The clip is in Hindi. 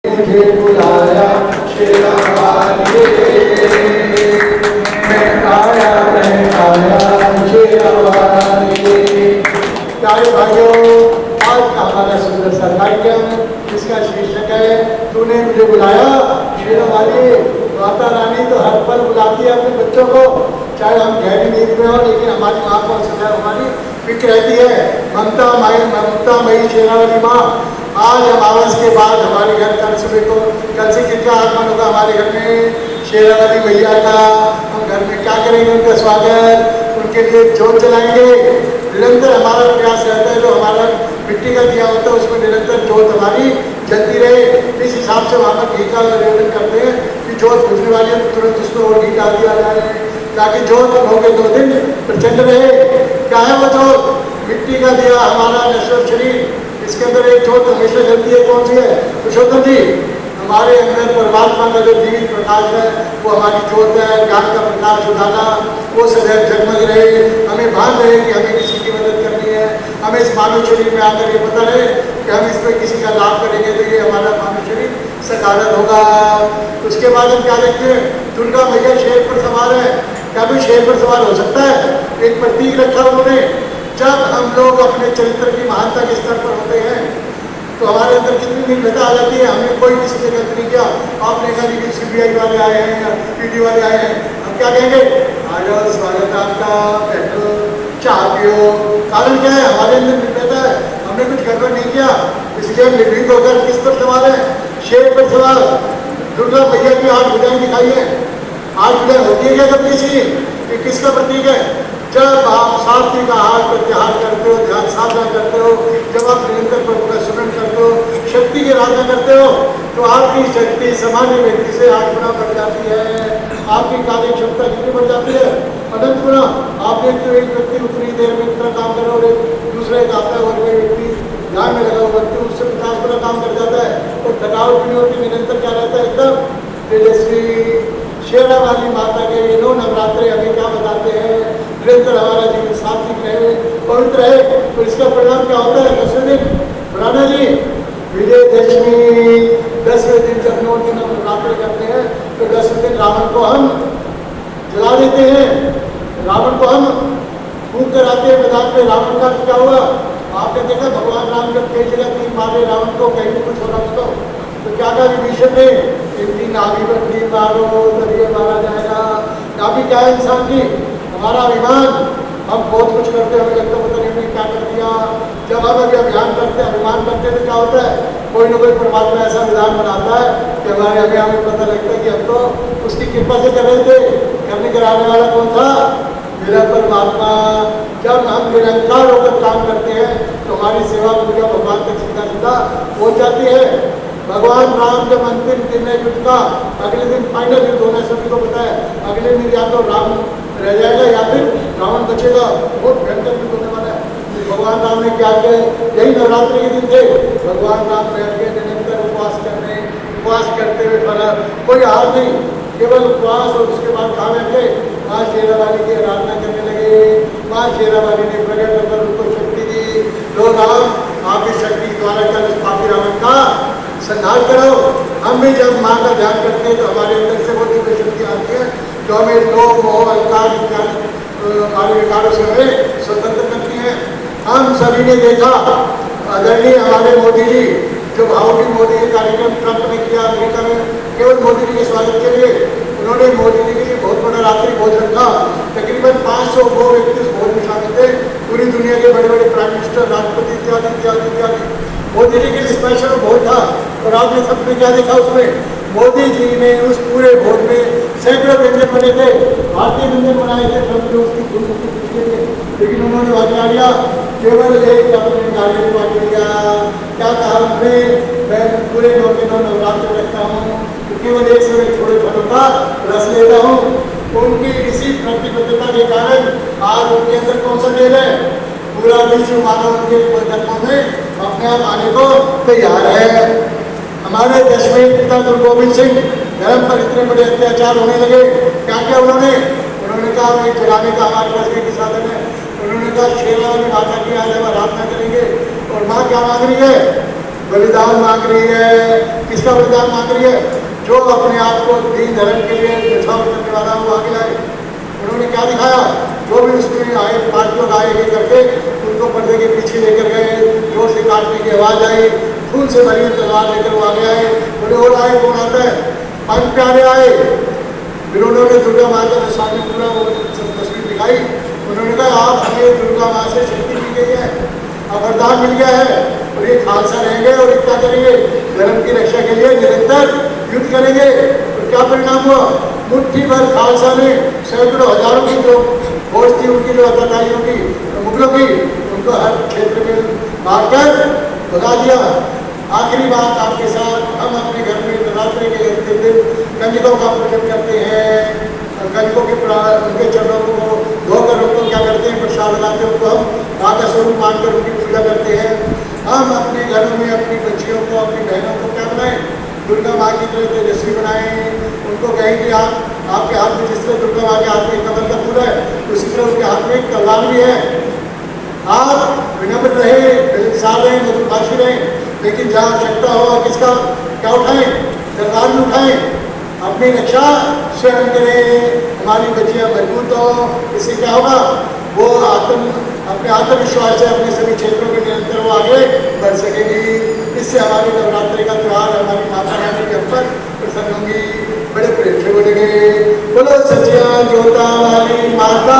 मुझे बुलाया शेरावाली मैं आया शेरावाली। प्यारे भाइयों, आज का हमारा सुंदर सा कार्यक्रम जिसका शीर्षक है तूने मुझे बुलाया शेरावाली। माता रानी तो हर पल बुलाती है अपने बच्चों को, चाहे हम गहरी नींद में हो, लेकिन हमारी माँ को सदा हमारी फिक्र रहती है। ममता मई शेरावाली माँ, आज अमावस के बाद हमारे घर कल सुबह को कल से कितना आगमन होगा हमारे घर में शेरावाली मैया का। हम घर में क्या करेंगे? उनका स्वागत, उनके लिए जोत जलाएंगे। निरंतर हमारा प्रयास रहता है, जो हमारा मिट्टी का दिया होता है उसमें निरंतर जोत हमारी जलती रहे। इस हिसाब से वहाँ पर घी का निवेदन करते हैं कि जोत बुझने वाली है तो तुरंत उसमें और घी डाल दिया जाए, ताकि जोत होके 2 दिन प्रचंड रहे। क्या है वो जोत? मिट्टी का दिया हमारा नश्वर शरीर, इसके अंदर एक जोत हमेशा जलती है। कौन सी है? पुरुषोत्तम जी, हमारे अंदर परमात्मा का जो जीवित प्रकाश है वो हमारी जोत है। ज्ञान का प्रकाश उठाना, वो सदैव जगमग रहे। हमें भान रहे कि हमें किसी की मदद करनी है। हमें इस मानव शरीर में आकर ये पता रहे कि हम इसमें किसी का लाभ करेंगे तो ये हमारा मानव शरीर सकारात्मक होगा। उसके बाद हम क्या देखते हैं? दुर्गा मैया शेर पर सवार है। क्या भी शेर पर सवार हो सकता है? एक प्रतीक रखा उन्होंने। जब हम लोग अपने चरित्र की महानता के स्तर पर होते हैं तो हमारे अंदर कितनी निर्भरता आ जाती है। हमने कोई किसी से गलत नहीं किया, आपने कहा कि CBI वाले आए हैं या PD वाले आए हैं, हम क्या कहेंगे? आ जाओ, स्वागत है आपका, बैठो, चाह पियो। कारण क्या है? हमारे अंदर निर्भरता है, हमने कुछ गड़बड़ नहीं किया, इसलिए हम निर्भीक होकर किस पर सवार है? शेर पर सवार। दुर्गा मैया की 8 भुजाएं दिखाई है। 8 भुजाएं होती है क्या कब किसी? ये किसका प्रतीक है? जब आप सात्विक आहार पर ध्यान करते हो, ध्यान साधना करते हो, जब आप निरंतर प्रभु का स्मरण करते हो, शक्ति की आराधना करते हो, तो आपकी शक्ति सामान्य व्यक्ति से 8 गुना बढ़ जाती है। आपकी कार्य क्षमता कितनी बढ़ जाती है? अनंत गुना। आप एक व्यक्ति उतनी देर में इतना काम कर रहा है और एक दूसरे आता है और एक व्यक्ति ध्यान में लगा हुआ व्यक्ति उससे 50 गुना काम कर जाता है और थकावट भी नहीं होती। निरंतर क्या रहता है? एकदम तेजस्वी। शेरावाली माता के ये 9 नवरात्रे हमें क्या बताते हैं? निरंतर हमारा जीवन सात्विक रहे, पवित्र रहे। तो इसका परिणाम क्या होता है? 10वें दिन राणा जी विजयदशमी, 10वें दिन जब 9 दिन हम नवरात्रे करते हैं तो 10वें दिन रावण को हम जला देते हैं। रावण को हम फूंक कर आते हैं मैदान में। रावण का क्या हुआ? आपने देखा भगवान राम जब कई जगह तीर मारे रावण को, कहीं भी कुछ हो रहा उसको, तो क्या कहा विभीषण ने? इतनी नाभि पर तीर मारो तभी ये मारा जाएगा। नाभि क्या है इंसान की? हमारा अभिमान। हम बहुत कुछ करते हैं, हमें लगता है पता नहीं हमने क्या कर दिया। जब हम अभी अभिमान करते हैं, अभिमान करते हैं तो क्या होता है? कोई ना कोई परमात्मा ऐसा विधान बनाता है कि हमें पता लगता है कि हम तो उसकी कृपा से कर रहे थे। करने कराने वाला कौन था? मेरा परमात्मा। जब हम निरंकार होकर काम करते हैं तो हमारी सेवा पूजा भगवान तक सीधा सीधा पहुँच जाती है। भगवान राम जब अंतिम दिन है युद्ध का, अगले दिन फाइनल युद्ध होना सभी को पता है। अगले दिन या तो राम रह जाएगा या फिर रावण बचेगा। बहुत भयंकर युद्ध होने वाला है। भगवान राम ने क्या किया? यही नवरात्रि के दिन थे, भगवान राम बैठ के निरंतर उपवास करने, उपवास करते हुए फला कोई हार नहीं, केवल उपवास। और उसके बाद कहा बैठे? माँ शेरावाली की आराधना करने लगे। माँ शेरावाली ने प्रकट होकर उनको शक्ति दी। लो राम, आपकी शक्ति द्वारा कल उस पापी रावण का संहार करो। हम भी जब माँ का ध्यान करते हैं तो हमारे अंदर से वो दिव्य शक्ति आती है जो हमें लोभ मोह अहंकार इत्यादि विकारों से हमें स्वतंत्र करती है। हम सभी ने देखा आदरणीय हमारे मोदी जी, जो भावुक मोदी के कार्यक्रम ट्रंप ने किया अमेरिका में, केवल मोदी जी के स्वागत के लिए उन्होंने मोदी जी के लिए बहुत बड़ा रात्रि भोज रखा। तकरीबन 500 वो व्यक्ति उस भोज में शामिल थे। पूरी दुनिया के बड़े बड़े प्राइम मिनिस्टर, राष्ट्रपति इत्यादि इत्यादि इत्यादि। मोदी जी के लिए स्पेशल भोज था। और आपने सबने क्या देखा उसमें? मोदी जी ने उस पूरे भोज में सैकड़ों व्यंजन बने थे, भारतीय व्यंजन बनाए थे, सब लोग उसकी फूल थे, लेकिन उन्होंने वाचा लिया केवल एक अपने नारियल को वाच लिया। क्या कहा उन्होंने? मैं पूरे 9 दिनों नवरात्र रखता हूँ तो केवल एक समय थोड़े फलों का रस लेता हूँ। उनकी इसी प्रतिबद्धता के कारण आज उनके अंदर कौन सा तेल है? पूरा विश्व मानव उनके जन्मों में अपने आप आने को तैयार है। हमारे 10वें पिता गुरु गोविंद सिंह धर्म पर इतने बड़े अत्याचार होने लगे। क्या क्या उन्होंने कहा? मैं जलाने का हमारे पास एक साधन है। उन्होंने कहा शेरावाली माता की आज हम आराधना करेंगे। और माँ क्या मांग रही है? बलिदान मांग रही है। किसका बलिदान मांग रही है? जो अपने आप को दीन धर्म के लिए न्यौछावर करने वाला वो आगे लाए। उन्होंने क्या दिखाया? जो भी उसमें आए 5 लोग आए ये करके उनको पर्दे के पीछे लेकर गए, जोर से काटने की आवाज़ आई, खून से भरी तलवार लेकर वो आगे आए। बोले और आए कौन आता है? 5 प्यारे आए। फिर उन्होंने दुर्गा माता के सामने पूरा वो तस्वीर दिखाई। उन्होंने कहा आप हमें दुर्गा माँ से शक्ति दी गई है, अब वरदान मिल गया है और ये खालसा रहेंगे और ये क्या करेंगे? धर्म की रक्षा के लिए निरंतर युद्ध करेंगे। और क्या परिणाम हुआ? मुट्ठी भर खालसा ने सैकड़ों हजारों की जो फौज थी उनकी, जो अताताइयों की, मुगलों की, उनको हर क्षेत्र में मारकर भगा दिया। आखिरी बात आपके साथ, हम अपने घर में नवरात्रि के अंतिम दिन कंजकों का पूजन करते हैं। कंजकों के उनके चरणों को धोकर उनको क्या करते हैं? प्रसाद लगाते हैं। उनको हम माता स्वरूप मानकर उनकी पूजा करते हैं। हम अपने घरों में अपनी बच्चियों को, अपनी बहनों को क्या बनाएं? दुर्गा माँ की तरह तेजस्वी बनाएं। उनको कहें कि आपके हाथ में जिस तरह दुर्गा माँ के हाथ में कमल का फूल है, उसी तरह उनके हाथ में एक तलवार भी है। आप विनम्र रहे, मिलनसार रहे, मधुभाषी रहे, लेकिन जहाँ आवश्यकता हो किसका क्या उठाएं? तलवार भी उठाएं। अपनी रक्षा स्वयं करें। हमारी बच्चियाँ मजबूत हो, इससे क्या होगा? वो अपने आत्मविश्वास से अपने सभी क्षेत्रों में निरंतर वो आगे बढ़ सकेगी। इससे हमारी नवरात्रि का त्यौहार हमारी माता रानी के ऊपर प्रसन्न होंगी, बड़े प्रेम से बोलेंगे बोलो सच्चिदानंद ज्योता वाली माता।